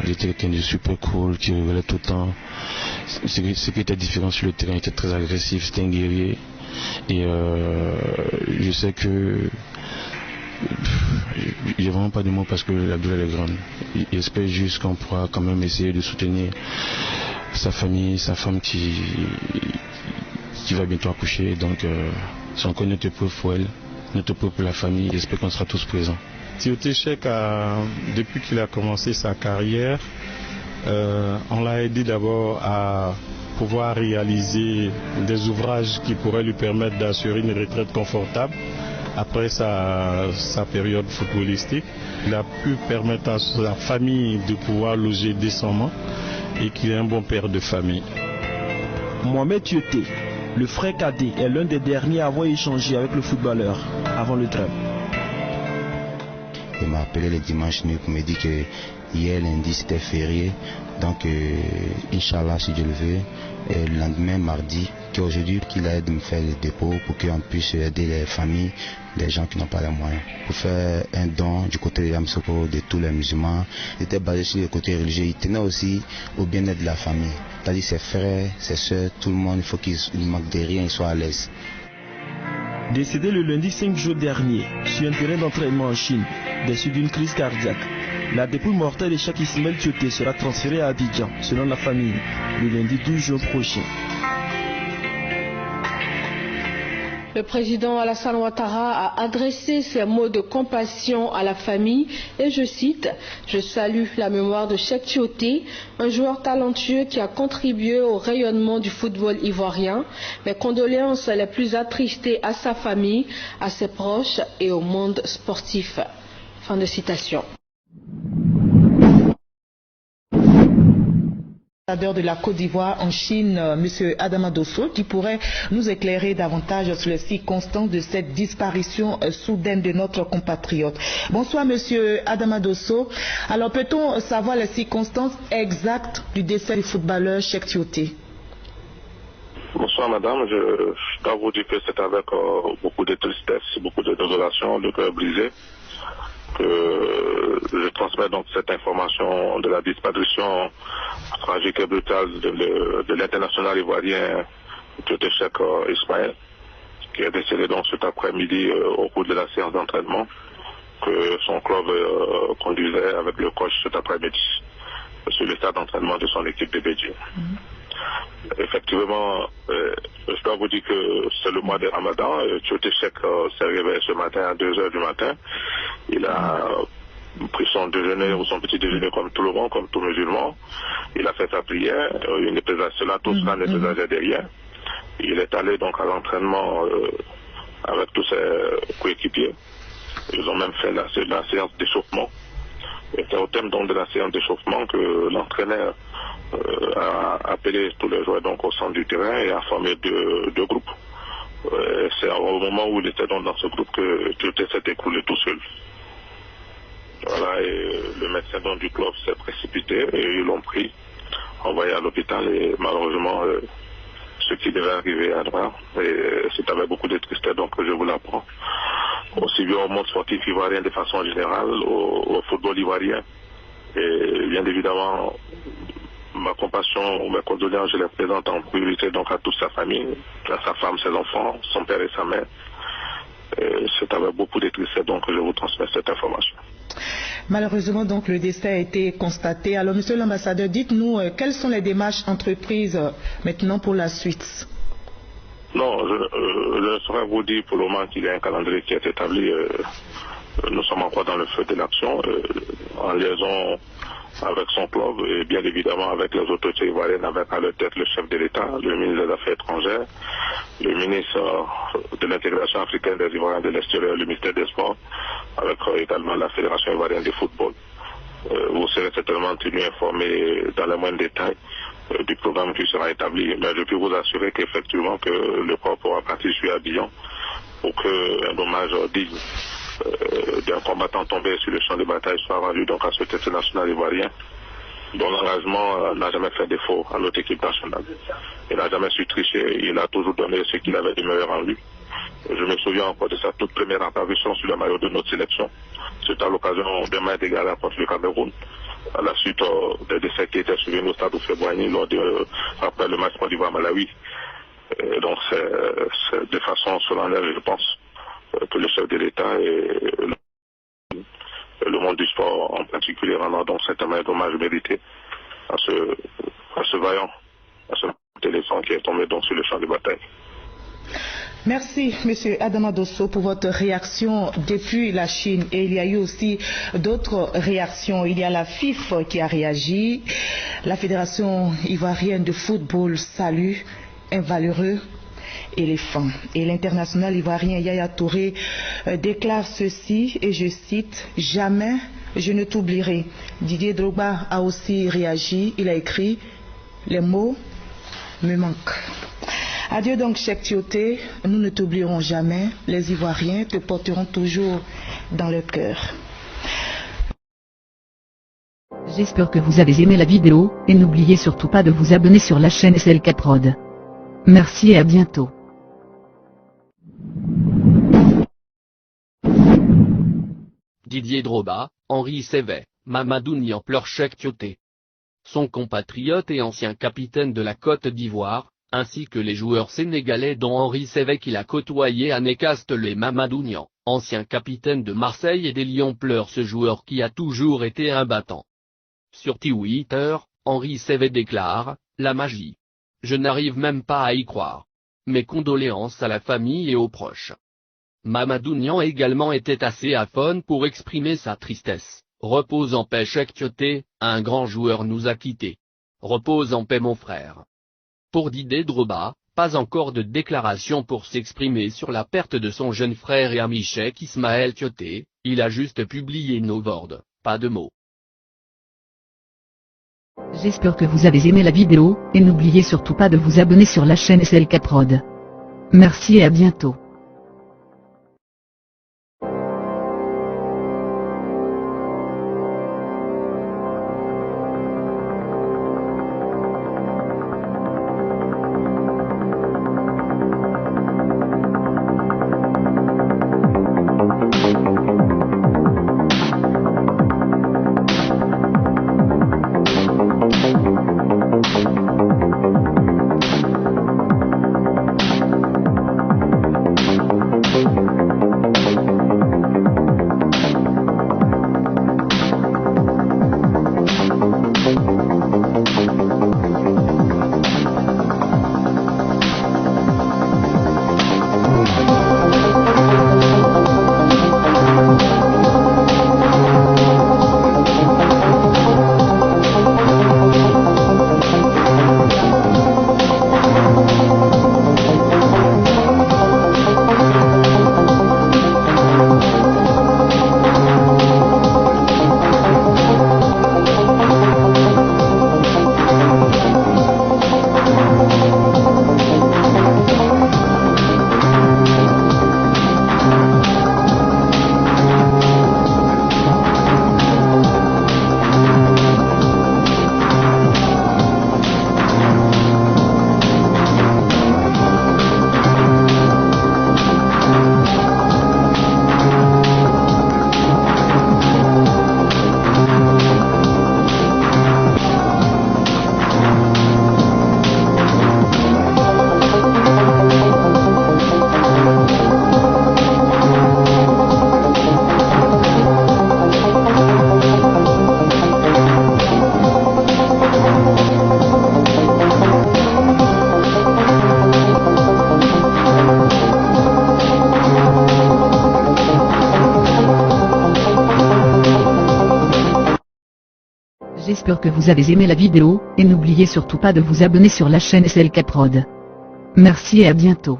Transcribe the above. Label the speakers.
Speaker 1: Il était quelqu'un de super cool, qui rigolait tout le temps. Ce qui était différent sur le terrain, il était très agressif, c'était un guerrier. Et je sais que j'ai vraiment pas de mots parce que la douleur est grande. J'espère juste qu'on pourra quand même essayer de soutenir sa famille, sa femme qui va bientôt accoucher. Donc c'est encore notre épreuve pour elle, notre épreuve pour la famille. J'espère qu'on sera tous présents.
Speaker 2: Tioté Cheick, depuis qu'il a commencé sa carrière, on l'a aidé d'abord à pouvoir réaliser des ouvrages qui pourraient lui permettre d'assurer une retraite confortable après sa période footballistique. Il a pu permettre à sa famille de pouvoir loger décemment et qu'il est un bon père de famille.
Speaker 3: Mohamed Tioté, le frère cadet, est l'un des derniers à avoir échangé avec le footballeur avant le drame.
Speaker 4: Il m'a appelé le dimanche nuit pour me dire que hier lundi c'était férié, donc Inch'Allah si Dieu le veut, et le lendemain mardi, qu'aujourd'hui qu'il aide me faire le dépôt pour qu'on puisse aider les familles des gens qui n'ont pas les moyens. Pour faire un don du côté de Yamoussoukro de tous les musulmans, il était basé sur le côté religieux, il tenait aussi au bien-être de la famille. C'est-à-dire ses frères, ses soeurs, tout le monde, il faut qu'il ne manque de rien, il soit à l'aise.
Speaker 3: Décédé le lundi 5 juin dernier sur un terrain d'entraînement en Chine, des suites d'une crise cardiaque, la dépouille mortelle de Cheikh Ismaël Tioté sera transférée à Abidjan, selon la famille, le lundi 12 juin prochain.
Speaker 5: Le président Alassane Ouattara a adressé ses mots de compassion à la famille et je cite « Je salue la mémoire de Cheikh Tioté, un joueur talentueux qui a contribué au rayonnement du football ivoirien. Mes condoléances les plus attristées à sa famille, à ses proches et au monde sportif. » Fin de citation.
Speaker 6: De la Côte d'Ivoire en Chine, M. Adama Dosso, qui pourrait nous éclairer davantage sur les circonstances de cette disparition soudaine de notre compatriote. Bonsoir M. Adama Dosso. Alors peut-on savoir les circonstances exactes du décès du footballeur Cheikh Tioté?
Speaker 7: Bonsoir madame, je dois vous dire que c'est avec beaucoup de tristesse, beaucoup de désolation, de cœur brisé, que je transmets donc cette information de la disparition tragique et brutale de l'international ivoirien Tioté Cheikh Ismaël, qui est décédé donc cet après-midi au cours de la séance d'entraînement que son club conduisait avec le coach cet après-midi sur le stade d'entraînement de son équipe de Beijing. Effectivement, je dois vous dire que c'est le mois de Ramadan. Tioté Cheikh s'est réveillé ce matin à 2h du matin. Il a pris son déjeuner ou son petit déjeuner comme tout le monde, comme tout musulman. Il a fait sa prière. Il ne présageait cela, tout cela ne présageait de rien. Il est allé donc à l'entraînement avec tous ses coéquipiers. Ils ont même fait la séance d'échauffement. Et c'est au thème donc de la séance d'échauffement que l'entraîneur a appelé tous les joueurs donc au centre du terrain et a formé deux groupes. C'est au moment où il était donc dans ce groupe que Tioté s'est écroulé tout seul. Voilà, et le médecin donc du club s'est précipité et ils l'ont pris, envoyé à l'hôpital et malheureusement ce qui devait arriver arriva. Et c'est avec beaucoup de tristesse donc que je vous l'apprends. Aussi bien au monde sportif ivoirien de façon générale, au football ivoirien. Et bien évidemment, ma compassion, mes condoléances, je les présente en priorité donc à toute sa famille, à sa femme, ses enfants, son père et sa mère. C'est avec beaucoup de tristesse donc que je vous transmets cette information.
Speaker 6: Malheureusement, donc, le décès a été constaté. Alors, monsieur l'ambassadeur, dites-nous quelles sont les démarches entreprises maintenant pour la suite?
Speaker 7: Non, je ne saurais vous dire pour le moment qu'il y a un calendrier qui est établi. Nous sommes encore dans le feu de l'action, en liaison avec son club et bien évidemment avec les autorités ivoiriennes, avec à leur tête le chef de l'État, le ministre des Affaires étrangères, le ministre de l'intégration africaine des Ivoiriens de l'extérieur, le ministère des Sports, avec également la Fédération ivoirienne de football. Vous serez certainement tenu informé dans les moindres détails du programme qui sera établi. Mais je peux vous assurer qu'effectivement que le corps pourra partir sur Abidjan pour qu'un hommage digne d'un combattant tombé sur le champ de bataille soit rendu donc à ce test national ivoirien dont l'engagement n'a jamais fait défaut à notre équipe nationale. Il n'a jamais su tricher, il a toujours donné ce qu'il avait de meilleur en lui. Je me souviens encore de sa toute première apparition sur le maillot de notre sélection. C'était à l'occasion d'un match égal contre le Cameroun. à la suite des décès qui étaient survenus au stade Oufé-Boigny après le match Côte d'Ivoire-Malawi. Donc c'est de façon solennelle, je pense, que le chef de l'État et le monde du sport en particulier rendant donc certainement un hommage mérité à ce vaillant, à ce éléphant qui est tombé donc sur le champ de bataille.
Speaker 6: Merci, Monsieur Adama Dosso, pour votre réaction depuis la Chine. Et il y a eu aussi d'autres réactions. Il y a la FIF qui a réagi. La Fédération ivoirienne de football salue un valeureux éléphant. Et l'international ivoirien Yaya Touré déclare ceci, et je cite, « Jamais je ne t'oublierai ». Didier Drogba a aussi réagi. Il a écrit « Les mots me manquent ». Adieu donc, Cheikh Tioté, nous ne t'oublierons jamais, les Ivoiriens te porteront toujours dans leur cœur.
Speaker 8: J'espère que vous avez aimé la vidéo, et n'oubliez surtout pas de vous abonner sur la chaîne SLK Prod. Merci et à bientôt.
Speaker 9: Didier Drogba, Henri Saivet, Mamadou Niang pleure Cheikh Tioté. Son compatriote et ancien capitaine de la Côte d'Ivoire, ainsi que les joueurs sénégalais dont Henri Saivet qu'il a côtoyé à Newcastle et Mamadou Niang, ancien capitaine de Marseille et des Lions pleure ce joueur qui a toujours été un battant. Sur Twitter, Henri Saivet déclare, « La magie. Je n'arrive même pas à y croire. Mes condoléances à la famille et aux proches. » Mamadou Niang également était assez aphone pour exprimer sa tristesse. « Repose en paix Cheikh Tioté, un grand joueur nous a quittés. Repose en paix mon frère. » Pour Didier Drogba, pas encore de déclaration pour s'exprimer sur la perte de son jeune frère et ami Cheikh Ismaël Tioté, il a juste publié no word, pas de mots.
Speaker 8: J'espère que vous avez aimé la vidéo, et n'oubliez surtout pas de vous abonner sur la chaîne SLK Prod. Merci et à bientôt. J'espère que vous avez aimé la vidéo, et n'oubliez surtout pas de vous abonner sur la chaîne SLK Prod. Merci et à bientôt.